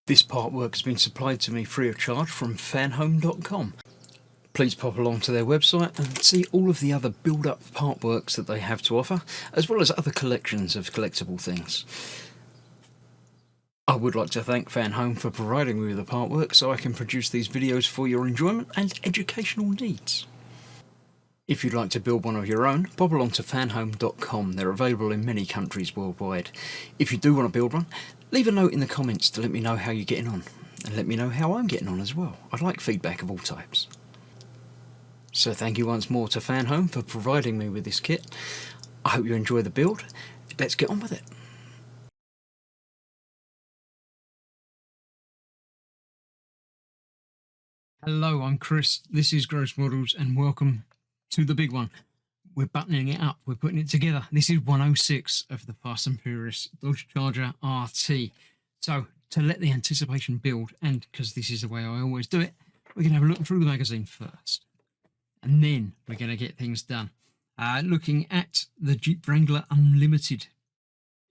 This partwork has been supplied to me free of charge from Fanhome.com. Please pop along to their website and see all of the other build-up partworks that they have to offer, as well as other collections of collectible things. I would like to thank Fanhome for providing me with the partwork so I can produce these videos for your enjoyment and educational needs. If you'd like to build one of your own, pop along to fanhome.com. They're available in many countries worldwide. If you do want to build one, leave a note in the comments to let me know how you're getting on, and let me know how I'm getting on as well. I'd like feedback of all types. So thank you once more to Fanhome for providing me with this kit. I hope you enjoy the build. Let's get on with it. Hello, I'm Chris. This is Gross Models, and welcome to the big one. We're buttoning it up. We're putting it together. This is 106 of the Fast and Furious Dodge Charger RT. So to let the anticipation build, and because this is the way I always do it, we're going to have a look through the magazine first. And then we're going to get things done. Looking at the Jeep Wrangler Unlimited.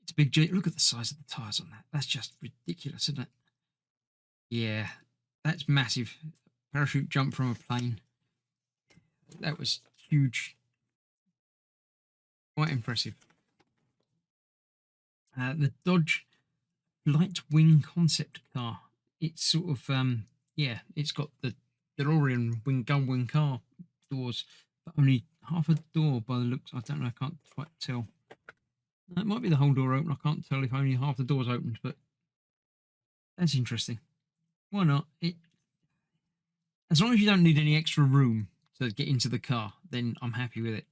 It's a big Jeep. Look at the size of the tyres on that. That's just ridiculous, isn't it? Yeah, that's massive. Parachute jump from a plane. That was huge. Quite impressive. The Dodge Light Wing concept car. It's sort of, yeah, it's got the DeLorean gun-wing car doors, but only half a door by the looks. I don't know, I can't quite tell. It might be the whole door open. I can't tell if only half the door's opened, but that's interesting. Why not? As long as you don't need any extra room to get into the car, then I'm happy with it.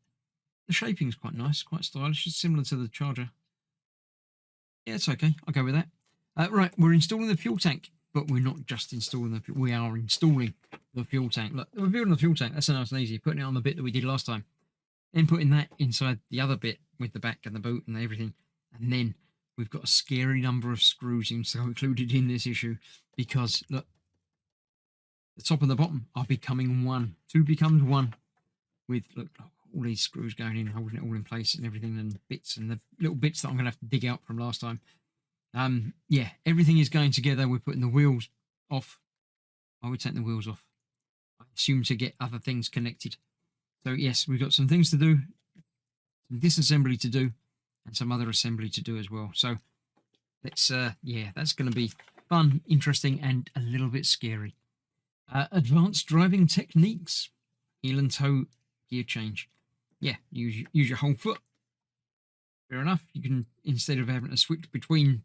The shaping's quite nice, quite stylish. It's similar to the Charger. Yeah, it's okay. I'll go with that. Right, we're installing the fuel tank, but we're not just installing the fuel. We are installing the fuel tank. Look, we're building the fuel tank. That's so nice and easy. Putting it on the bit that we did last time. Then putting that inside the other bit with the back and the boot and everything. And then we've got a scary number of screws included in this issue because, look, the top and the bottom are becoming one. Two becomes one with, look, all these screws going in, holding it all in place and everything, and bits and the little bits that I'm going to have to dig out from last time. Yeah, everything is going together. We're putting the wheels off. I would take the wheels off. I assume to get other things connected. So yes, we've got some things to do, some disassembly to do, and some other assembly to do as well. So let's, yeah, that's going to be fun, interesting, and a little bit scary. Advanced driving techniques. Heel and toe gear change. Yeah, use your whole foot. Fair enough. You can, instead of having to switch between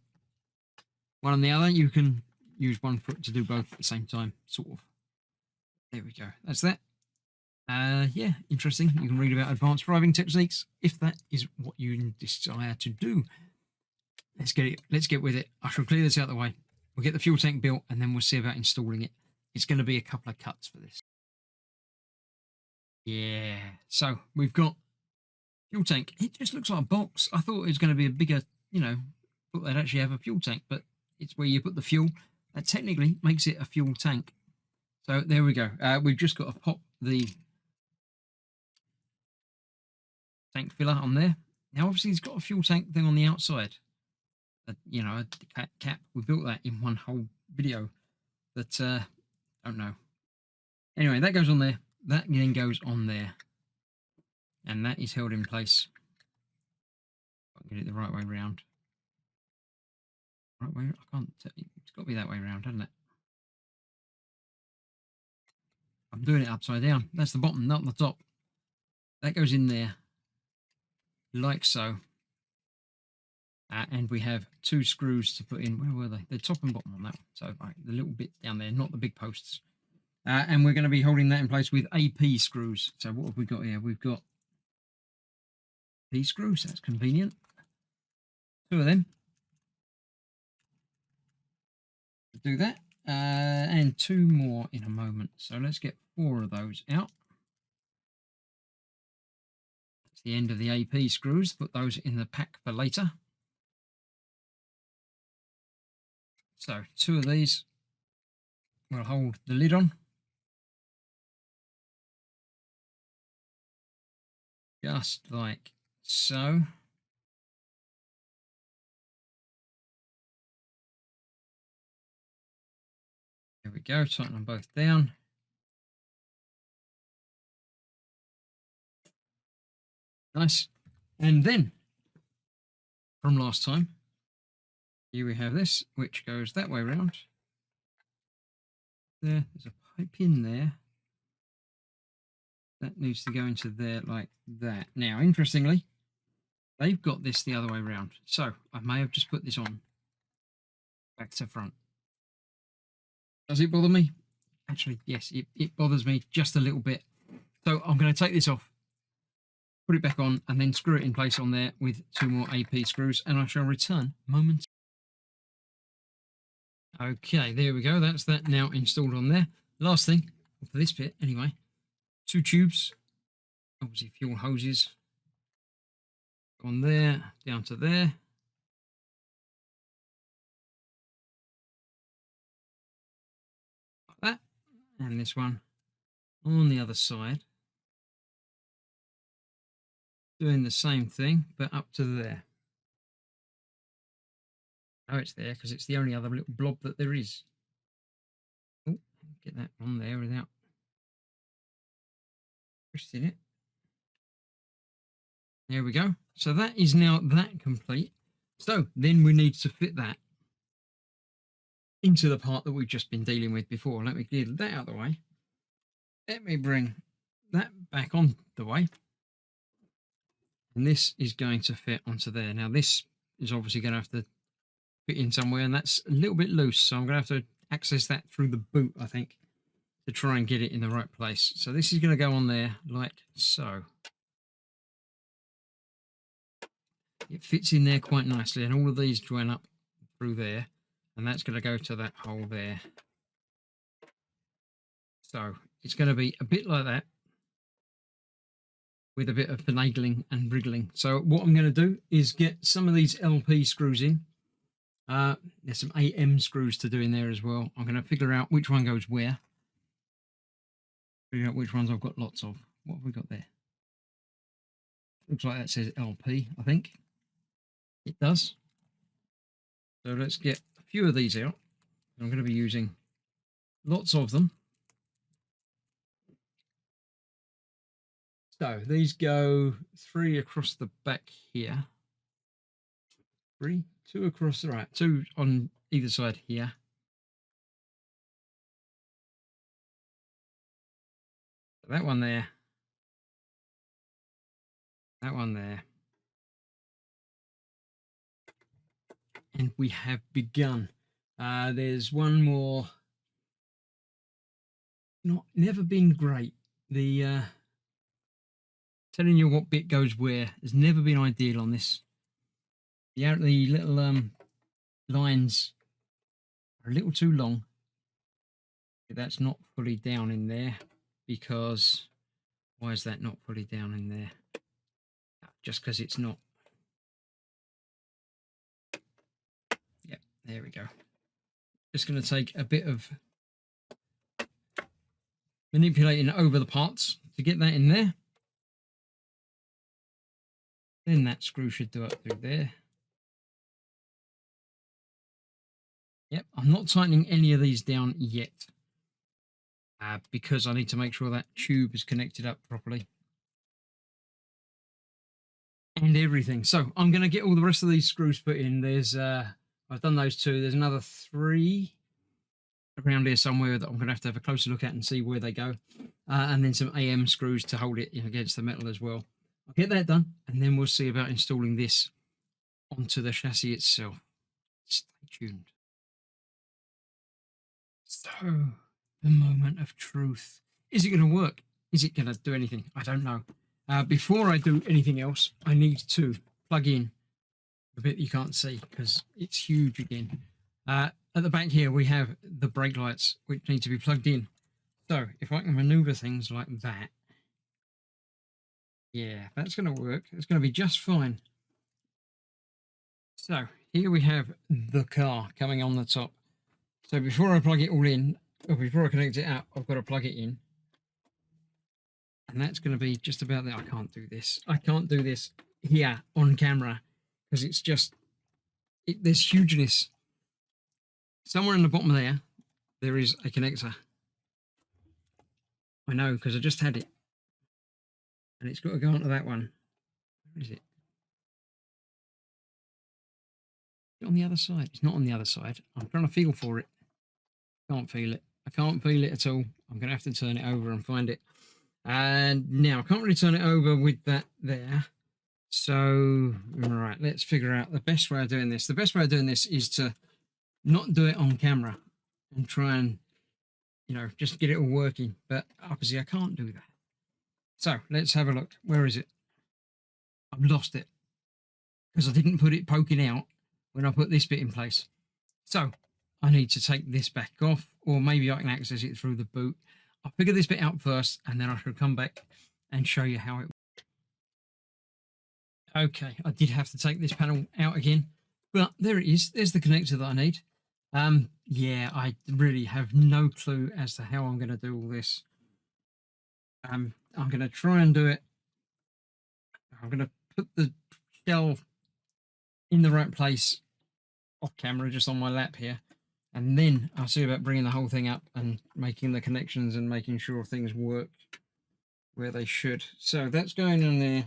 one and the other, you can use one foot to do both at the same time, sort of. There we go. That's that. Yeah, interesting. You can read about advanced driving techniques if that is what you desire to do. Let's get with it. I shall clear this out of the way. We'll get the fuel tank built and then we'll see about installing it. It's going to be a couple of cuts for this. Yeah, so we've got fuel tank. It just looks like a box. I thought it was going to be a bigger, you know, thought they'd actually have a fuel tank, but it's where you put the fuel. That technically makes it a fuel tank. So there we go. We've just got to pop the tank filler on there. Now, obviously, it's got a fuel tank thing on the outside. You know, a cap. We built that in one whole video. But, don't know. Anyway, that goes on there. That then goes on there. And that is held in place. I'll get it the right way round. Right way? I can't tell you. It's got to be that way round, hasn't it? I'm doing it upside down. That's the bottom, not the top. That goes in there. Like so. And we have two screws to put in. Where were they? The top and bottom on that one. So right, the little bit down there, not the big posts. And we're going to be holding that in place with AP screws. So what have we got here? We've got P screws. That's convenient. Two of them. Do that. And two more in a moment. So let's get 4 of those out. That's the end of the AP screws. Put those in the pack for later. So 2 of these will hold the lid on. Just like so. we go, tighten them both down. Nice. And then, from last time, here we have this, which goes that way around. There's a pipe in there. That needs to go into there like that. Now, interestingly, they've got this the other way around. So, I may have just put this on back to front. Does it bother me? Actually, yes, it bothers me just a little bit. So I'm going to take this off, put it back on, and then screw it in place on there with 2 more AP screws, and I shall return momentarily. Okay, there we go. That's that now installed on there. Last thing, for this bit anyway, 2 tubes, obviously fuel hoses, on there, down to there. Like that. And this one on the other side. Doing the same thing, but up to there. Oh, it's there because it's the only other little blob that there is. Oh, get that on there without twisting it. There we go. So that is now that complete. So then we need to fit that into the part that we've just been dealing with before. Let me get that out of the way. Let me bring that back on the way. And this is going to fit onto there. Now this is obviously going to have to fit in somewhere, and that's a little bit loose. So I'm going to have to access that through the boot, I think, to try and get it in the right place. So this is going to go on there like so. It fits in there quite nicely, and all of these join up through there, and that's going to go to that hole there. So it's going to be a bit like that, with a bit of finagling and wriggling. So what I'm going to do is get some of these LP screws in. There's some AM screws to do in there as well. I'm going to figure out which one goes where. Figure out which ones I've got lots of. What have we got there? Looks like that says LP, I think. It does. So let's get a few of these out. I'm going to be using lots of them. So these go 3 across the back here. 3, 2 across the right, 2 on either side here. That one there. That one there. And we have begun. There's one more. Never been great. The telling you what bit goes where has never been ideal on this. The little lines are a little too long. That's not fully down in there because why is that not fully down in there? Just because it's not. Yep, there we go. Just going to take a bit of manipulating over the parts to get that in there. Then that screw should do up through there. Yep, I'm not tightening any of these down yet because I need to make sure that tube is connected up properly. And everything. So I'm going to get all the rest of these screws put in. There's, I've done those 2. There's another 3 around here somewhere that I'm going to have a closer look at and see where they go. And then some AM screws to hold it against the metal as well. I'll get that done, and then we'll see about installing this onto the chassis itself. Stay tuned. So, the moment of truth. Is it going to work? Is it going to do anything? I don't know. Before I do anything else, I need to plug in the bit you can't see because it's huge again. At the back here, we have the brake lights, which need to be plugged in. So, if I can maneuver things like that, yeah, that's going to work. It's going to be just fine. So here we have the car coming on the top. So before I plug it all in, or before I connect it up, I've got to plug it in. And that's going to be just about there. I can't do this. I can't do this here on camera because it's just, there's hugeness somewhere in the bottom there. there is a connector. I know, because I just had it. And it's got to go onto that one. Where is it? On the other side. It's not on the other side. I'm trying to feel for it. Can't feel it. I can't feel it at all. I'm going to have to turn it over and find it. And now I can't really turn it over with that there. So, right, let's figure out the best way of doing this. The best way of doing this is to not do it on camera and try and, just get it all working. But obviously I can't do that. So let's have a look. Where is it? I've lost it because I didn't put it poking out when I put this bit in place. So I need to take this back off, or maybe I can access it through the boot. I'll figure this bit out first, and then I shall come back and show you how it works. Okay, I did have to take this panel out again, but there it is. There's the connector that I need. Yeah, I really have no clue as to how I'm going to do all this. I'm going to try and do it. I'm going to put the shell in the right place off camera, just on my lap here, and then I'll see about bringing the whole thing up and making the connections and making sure things work where they should. So that's going in there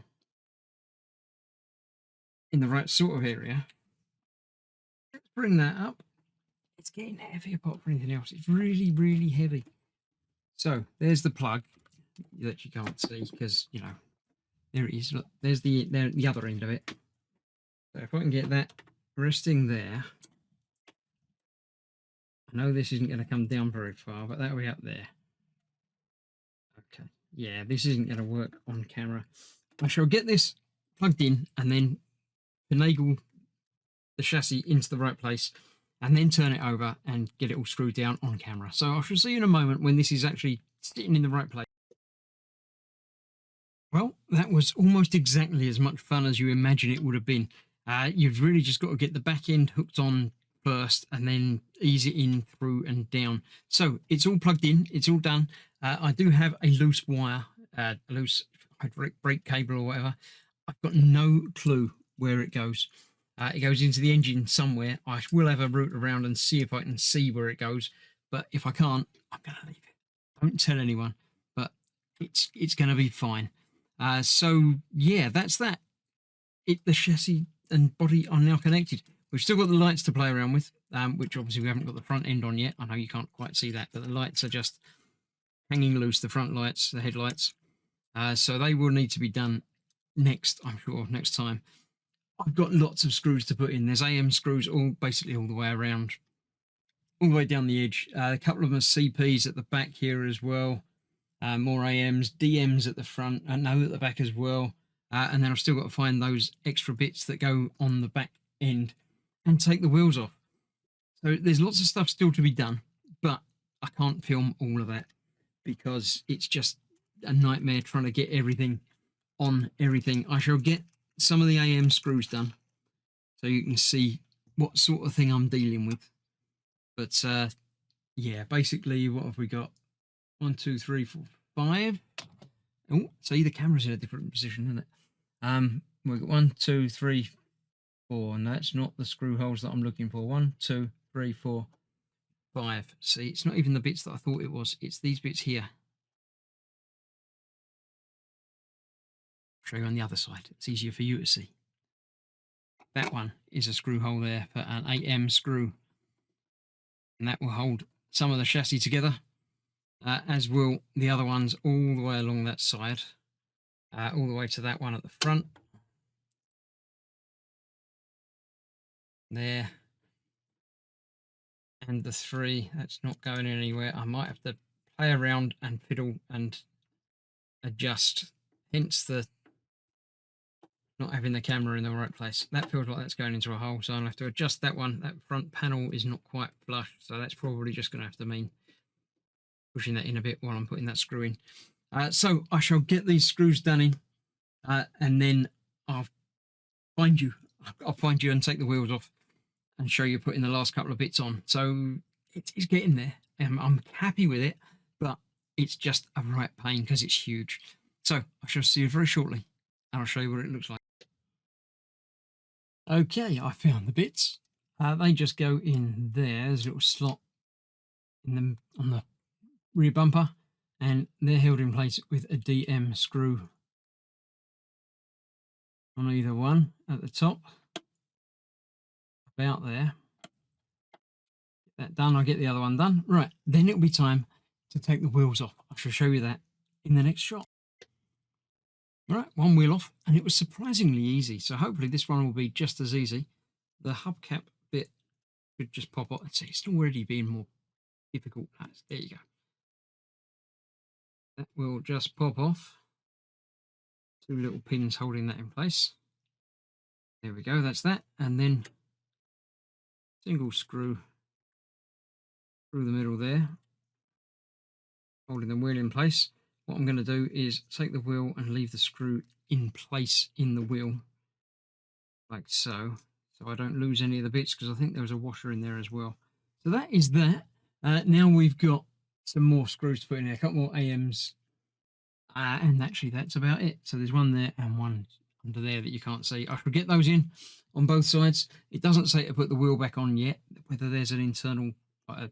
in the right sort of area. Let's bring that up. It's getting heavy apart from anything else. It's really, really heavy. So there's the plug that you can't see because, there it is. Look, there's the other end of it. So if I can get that resting there, I know this isn't going to come down very far, but that'll be up there. Okay. Yeah, this isn't going to work on camera. I shall get this plugged in and then finagle the chassis into the right place and then turn it over and get it all screwed down on camera. So I shall see you in a moment when this is actually sitting in the right place. Well, that was almost exactly as much fun as you imagine it would have been. You've really just got to get the back end hooked on first and then ease it in through and down. So it's all plugged in, it's all done. I do have a loose wire, a loose hydraulic brake cable or whatever. I've got no clue where it goes. It goes into the engine somewhere. I will have a route around and see if I can see where it goes. But if I can't, I'm going to leave it. Don't tell anyone, but it's going to be fine. So yeah, that's that. The chassis and body are now connected. We've still got the lights to play around with, which obviously we haven't got the front end on yet. I know you can't quite see that, but the lights are just hanging loose, the front lights, the headlights. So they will need to be done next, I'm sure, next time. I've got lots of screws to put in. There's AM screws basically all the way around, all the way down the edge. A couple of them are CPs at the back here as well. More AMs, DMs at the front, and no at the back as well. And then I've still got to find those extra bits that go on the back end and take the wheels off. So there's lots of stuff still to be done, but I can't film all of that because it's just a nightmare trying to get everything on everything. I shall get some of the AM screws done so you can see what sort of thing I'm dealing with. But yeah, basically, what have we got? 1, 2, 3, 4, 5. Oh, see, the camera's in a different position, isn't it? We've got 1, 2, 3, 4, and that's not the screw holes that I'm looking for. 1, 2, 3, 4, 5. See, it's not even the bits that I thought it was. It's these bits here. I'll show you on the other side. It's easier for you to see. That one is a screw hole there for an 8M screw, and that will hold some of the chassis together. As will the other ones all the way along that side, all the way to that one at the front. There. And the 3, that's not going anywhere. I might have to play around and fiddle and adjust, hence the not having the camera in the right place. That feels like that's going into a hole, so I'll have to adjust that one. That front panel is not quite flush, so that's probably just going to have to mean pushing that in a bit while I'm putting that screw in. So I shall get these screws done in, and then I'll find you. I'll find you and take the wheels off and show you putting the last couple of bits on. So it's getting there. I'm happy with it, but it's just a right pain because it's huge. So I shall see you very shortly, and I'll show you what it looks like. Okay, I found the bits. They just go in there. There's a little slot on the rear bumper, and they're held in place with a DM screw on either one at the top, about there. Get that done, I'll get the other one done. Right, then it'll be time to take the wheels off. I shall show you that in the next shot. Right, one wheel off, and it was surprisingly easy, so hopefully this one will be just as easy. The hubcap bit should just pop off. See, it's already being more difficult. There you go. That will just pop off. Two little pins holding that in place. There we go, that's that. And then single screw through the middle there, holding the wheel in place. What I'm going to do is take the wheel and leave the screw in place in the wheel, like so I don't lose any of the bits, because I think there was a washer in there as well. So that is that. Now we've got some more screws to put in there, a couple more AMs, and actually that's about it. So there's one there and one under there that you can't see. I should get those in on both sides. It doesn't say to put the wheel back on yet. Whether there's an internal, like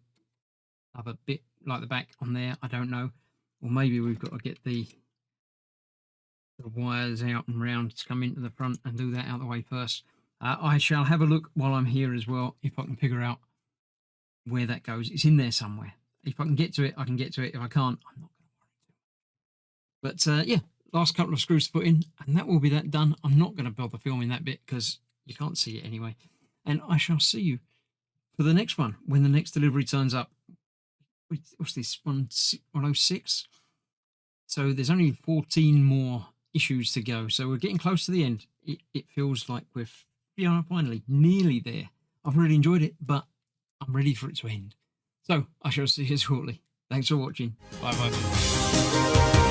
another bit like the back on there, I don't know. Or maybe we've got to get the wires out and round to come into the front and do that out of the way first. I shall have a look while I'm here as well, if I can figure out where that goes. It's in there somewhere. If I can get to it, I can get to it. If I can't, I'm not going to worry. But yeah, last couple of screws to put in, and that will be that done. I'm not going to bother filming that bit because you can't see it anyway. And I shall see you for the next one, when the next delivery turns up. What's this, 106? So there's only 14 more issues to go. So we're getting close to the end. It feels like we're finally nearly there. I've really enjoyed it, but I'm ready for it to end. So I shall see you shortly. Thanks for watching. Bye bye.